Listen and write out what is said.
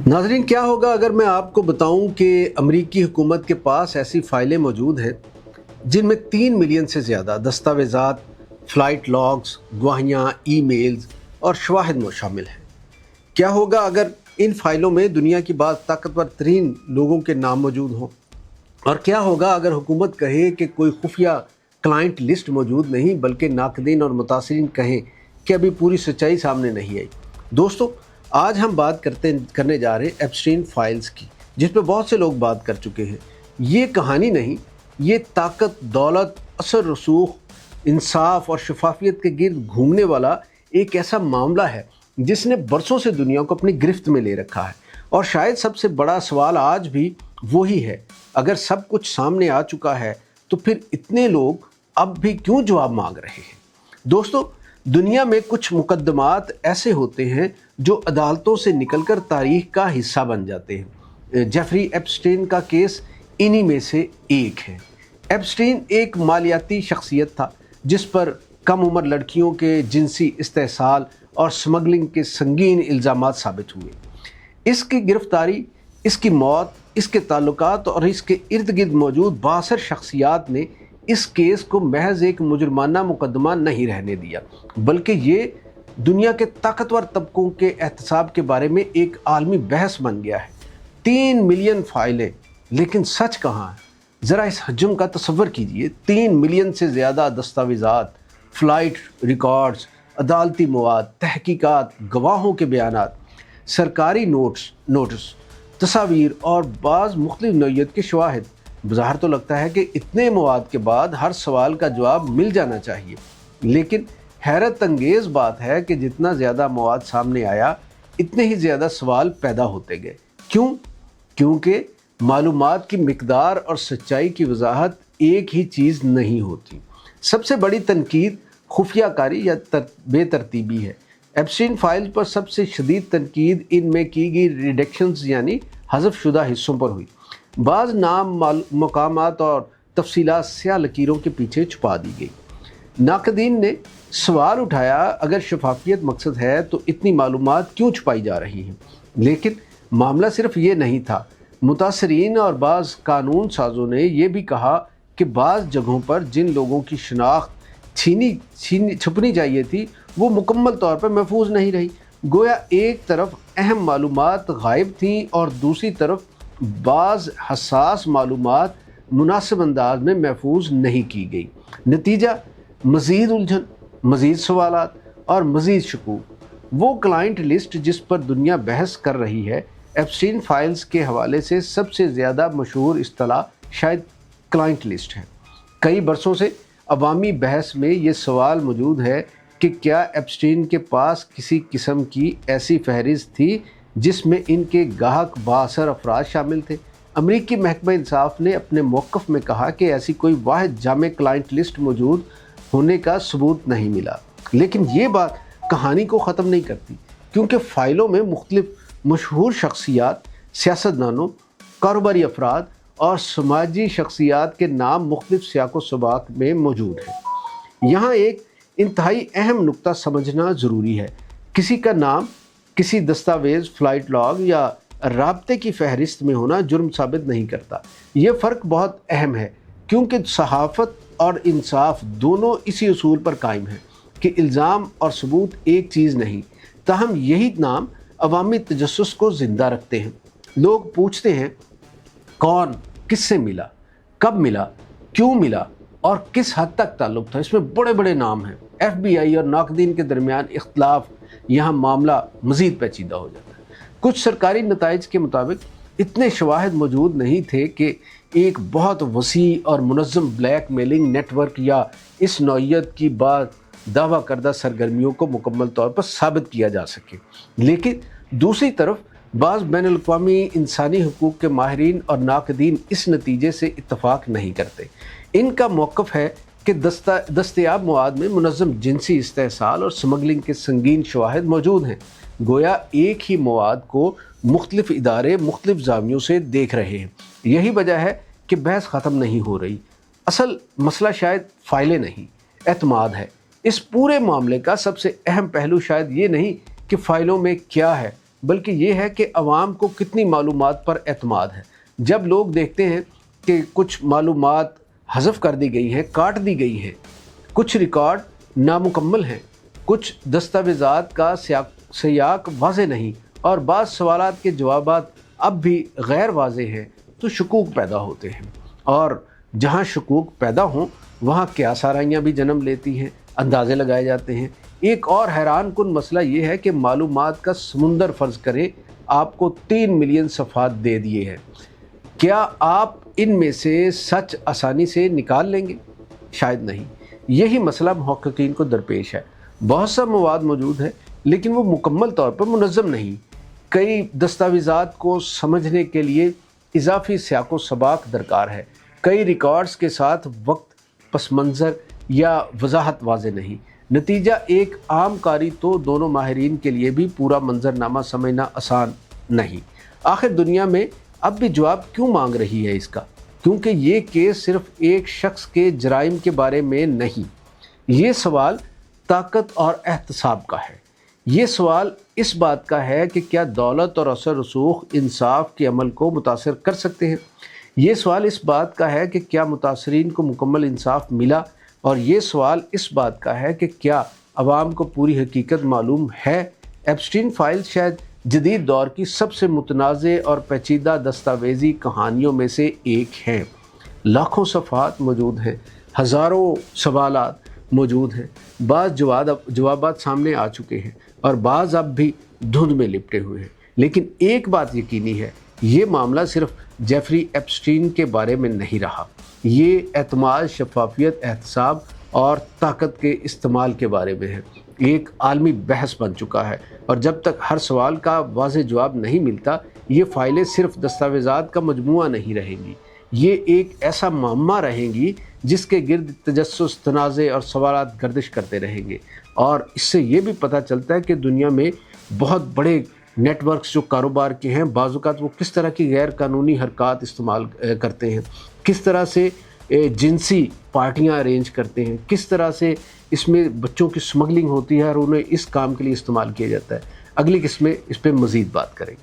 नाजरीन, क्या होगा अगर मैं आपको बताऊं कि अमरीकी हुकूमत के पास ऐसी फाइलें मौजूद हैं जिनमें 3 मिलियन से ज़्यादा दस्तावेज़ात, फ़्लाइट लॉग्स, गवाहियाँ, ईमेल्स और शवाहिद शामिल हैं। क्या होगा अगर इन फाइलों में दुनिया की बात ताकतवर तरीन लोगों के नाम मौजूद हों? और क्या होगा अगर हुकूमत कहे कि कोई खुफिया क्लाइंट लिस्ट मौजूद नहीं, बल्कि नाकदीन और मुतासिरीन कहें कि अभी पूरी सच्चाई सामने नहीं आई? दोस्तों, आज हम बात करने जा रहे हैं एप्स्टीन फाइल्स की, जिस पर बहुत से लोग बात कर चुके हैं। ये कहानी नहीं, ये ताकत, दौलत, असर रसूख, इंसाफ और शफाफियत के गिर्द घूमने वाला एक ऐसा मामला है जिसने बरसों से दुनिया को अपनी गिरफ्त में ले रखा है। और शायद सबसे बड़ा सवाल आज भी वही है, अगर सब कुछ सामने आ चुका है तो फिर इतने लोग अब भी क्यों जवाब मांग रहे हैं? दोस्तों, दुनिया में कुछ मुकद्दमात ऐसे होते हैं जो अदालतों से निकलकर तारीख का हिस्सा बन जाते हैं। जेफरी एप्स्टीन का केस इन्हीं में से एक है। एप्स्टीन एक मालियाती शख्सियत था जिस पर कम उम्र लड़कियों के जिनसी इस्तेहसाल और स्मगलिंग के संगीन इल्ज़ामात साबित हुए। इसकी गिरफ्तारी, इसकी मौत, इसके ताल्लुकात और इसके इर्द गिर्द मौजूद बासर शख्सियात ने इस केस को महज एक मुजरमाना मुकदमा नहीं रहने दिया, बल्कि ये दुनिया के ताकतवर तबकों के एहतसाब के बारे में एक आलमी बहस बन गया है। 3 मिलियन फाइलें, लेकिन सच कहाँ है? ज़रा इस हजम का तसव्वुर कीजिए। 3 मिलियन से ज़्यादा दस्तावेज़ात, फ़्लाइट रिकॉर्ड्स, अदालती मवाद, तहकीकात, गवाहों के बयानात, सरकारी नोटिस, तस्वीर और बाज़ मुख्तलिफ नौइयत के शवाहिद। बाहर तो लगता है कि इतने मवाद के बाद हर सवाल का जवाब मिल जाना चाहिए, लेकिन हैरत अंगेज़ बात है कि जितना ज़्यादा मवाद सामने आया, इतने ही ज़्यादा सवाल पैदा होते गए। क्यों? क्योंकि मालूमात की मिकदार और सच्चाई की वजाहत एक ही चीज़ नहीं होती। सबसे बड़ी तनकीद खुफियाकारी या बेतरतीबी है। एप्स्टीन फाइल पर सबसे शदीद तनकीद इनमें की गई रिडक्शंस यानी हज़फ शुदा हिस्सों पर हुई। बाज़ नाम, मकामात और तफसीलात स्याह लकीरों के पीछे छुपा दी गई। नाकदीन ने सवाल उठाया, अगर शफाफियत मकसद है तो इतनी मालूमात क्यों छुपाई जा रही हैं? लेकिन मामला सिर्फ ये नहीं था। मुतासरीन और बाज़ कानून साजों ने यह भी कहा कि बाज़ जगहों पर जिन लोगों की शनाख्त छुपनी चाहिए थी वो मुकम्मल तौर पर महफूज नहीं रही। गोया एक तरफ अहम मालूमात गायब थीं और दूसरी तरफ बाज़ हसास मालूमात मुनासिब अंदाज में महफूज नहीं की गई। नतीजा मज़ीद उलझन, मज़ीद सवालात और मज़ीद शकूक। वो क्लाइंट लिस्ट जिस पर दुनिया बहस कर रही है, एप्स्टीन फाइल्स के हवाले से सबसे ज़्यादा मशहूर इस्तिलाह शायद क्लाइंट लिस्ट है। कई बरसों से अवामी बहस में ये सवाल मौजूद है कि क्या एप्स्टीन के पास किसी किस्म की ऐसी फहरिस्त थी जिसमें इनके गाहक बासर अफराद शामिल थे। अमरीकी महकमा इंसाफ ने अपने मौक़िफ़ में कहा कि ऐसी कोई वाहिद जामे क्लाइंट लिस्ट मौजूद होने का सबूत नहीं मिला। लेकिन ये बात कहानी को ख़त्म नहीं करती, क्योंकि फ़ाइलों में मुख्तलिफ मशहूर शख्सियात, सियासतदानों, कारोबारी अफराद और समाजी शख्सियात के नाम मुख्तलिफ सियाक़ो सबाक़ में मौजूद हैं। यहाँ एक इंतहाई अहम नुक्ता समझना ज़रूरी है। किसी का नाम किसी दस्तावेज़, फ़्लाइट लॉग या राब्ते की फ़हरिस्त में होना जुर्म साबित नहीं करता। ये फ़र्क बहुत अहम है, क्योंकि सहाफ़त और इंसाफ दोनों इसी उसूल पर कायम हैं कि इल्ज़ाम और सबूत एक चीज़ नहीं। ताहम यही नाम अवामी तजस्सुस को ज़िंदा रखते हैं। लोग पूछते हैं, कौन किससे मिला, कब मिला, क्यों मिला और किस हद तक ताल्लुक़ था? इसमें बड़े बड़े नाम हैं। FBI और नाकदीन के दरमियान इख्तलाफ, यहाँ मामला मज़ीद पेचीदा हो जाता है। कुछ सरकारी नताइज के मुताबिक इतने शवाहिद मौजूद नहीं थे कि एक बहुत वसी और मुनज़्ज़म ब्लैक मेलिंग नेटवर्क या इस नौइयत की बात दावा करदा सरगर्मियों को मुकम्मल तौर पर साबित किया जा सके। लेकिन दूसरी तरफ बाज़ बैनुल-अक़वामी इंसानी हुकूक़ के माहिरीन और नाकदीन इस नतीजे से इत्तफ़ाक़ नहीं करते। इनका मौक़िफ़ है कि दस्तयाब मवाद में मुनज़्ज़म जिनसी इस्तेहसाल और स्मगलिंग के संगीन शवाहिद मौजूद हैं। गोया एक ही मवाद को मुख्तलिफ इदारे मुख्तलिफ ज़ावियों से देख रहे हैं। यही वजह है कि बहस ख़त्म नहीं हो रही। असल मसला शायद फ़ाइलें नहीं, एतमाद है। इस पूरे मामले का सबसे अहम पहलू शायद ये नहीं कि फ़ाइलों में क्या है, बल्कि ये है कि अवाम को कितनी मालूमात पर एतमाद है। जब लोग देखते हैं कि कुछ मालूमात हज़फ कर दी गई हैं, काट दी गई हैं, कुछ रिकॉर्ड नामुकम्मल हैं, कुछ दस्तावेज़ात का सियाक वाज़े नहीं और बाज़ सवालात के जवाबात अब भी गैर वाज़े हैं, तो शकूक पैदा होते हैं। और जहाँ शकूक पैदा हों वहाँ क़यासाराइयाँ भी जन्म लेती हैं, अंदाज़े लगाए जाते हैं। एक और हैरान कुन मसला ये है कि मालूमात का समुंदर फ़र्ज़ करें आपको 3 मिलियन सफ़हात दे दिए हैं, क्या आप इनमें से सच आसानी से निकाल लेंगे? शायद नहीं। यही मसला मुहक्किकीन को दरपेश है। बहुत सा मवाद मौजूद है लेकिन वो मुकम्मल तौर पर मुनज़्ज़म नहीं। कई दस्तावेज़ात को समझने के लिए इजाफ़ी सियाक़ो सबाक़ दरकार है। कई रिकॉर्ड्स के साथ वक्त, पस मंज़र या वजाहत वाज़े नहीं। नतीजा एक आम कारी तो दोनों माहिरीन के लिए भी पूरा मंजरनामा समझना आसान नहीं। आखिर दुनिया में अब भी जवाब क्यों मांग रही है इसका? क्योंकि ये केस सिर्फ एक शख्स के जराइम के बारे में नहीं। ये सवाल ताकत और एहतसाब का है। ये सवाल इस बात का है कि क्या दौलत और असर रसूख इंसाफ के अमल को मुतासर कर सकते हैं। ये सवाल इस बात का है कि क्या मुतासरीन को मुकम्मल इंसाफ मिला, और ये सवाल इस बात का है कि क्या अवाम को पूरी हकीकत मालूम है। एप्स्टीन फाइल्स शायद जदीद दौर की सबसे मुतनाज़े और पेचीदा दस्तावेज़ी कहानियों में से एक हैं। लाखों सफ़हात मौजूद हैं, हज़ारों सवालात मौजूद हैं, बाज़ जवाबात सामने आ चुके हैं और बाज़ अब भी धुंध में लिपटे हुए हैं। लेकिन एक बात यकीनी है, ये मामला सिर्फ जेफरी एप्स्टीन के बारे में नहीं रहा। ये एतमाद, शफाफियत, एहतसाब और ताकत के इस्तेमाल के बारे में है। एक आलमी बहस बन चुका है और जब तक हर सवाल का वाज़ेह जवाब नहीं मिलता, ये फ़ाइलें सिर्फ दस्तावेज़ात का मजमूआ नहीं रहेंगी। ये एक ऐसा मामला रहेंगी जिसके गिर्द तजस्सुस, तनाज़े और सवालात गर्दिश करते रहेंगे। और इससे ये भी पता चलता है कि दुनिया में बहुत बड़े नेटवर्क्स जो कारोबार के हैं, बाज़-औक़ात वो किस तरह की गैर कानूनी हरकत इस्तेमाल करते हैं, किस तरह से जिनसी पार्टियां अरेंज करते हैं, किस तरह से इसमें बच्चों की स्मगलिंग होती है और उन्हें इस काम के लिए इस्तेमाल किया जाता है। अगली किस्में इस पर मज़ीद बात करेंगे।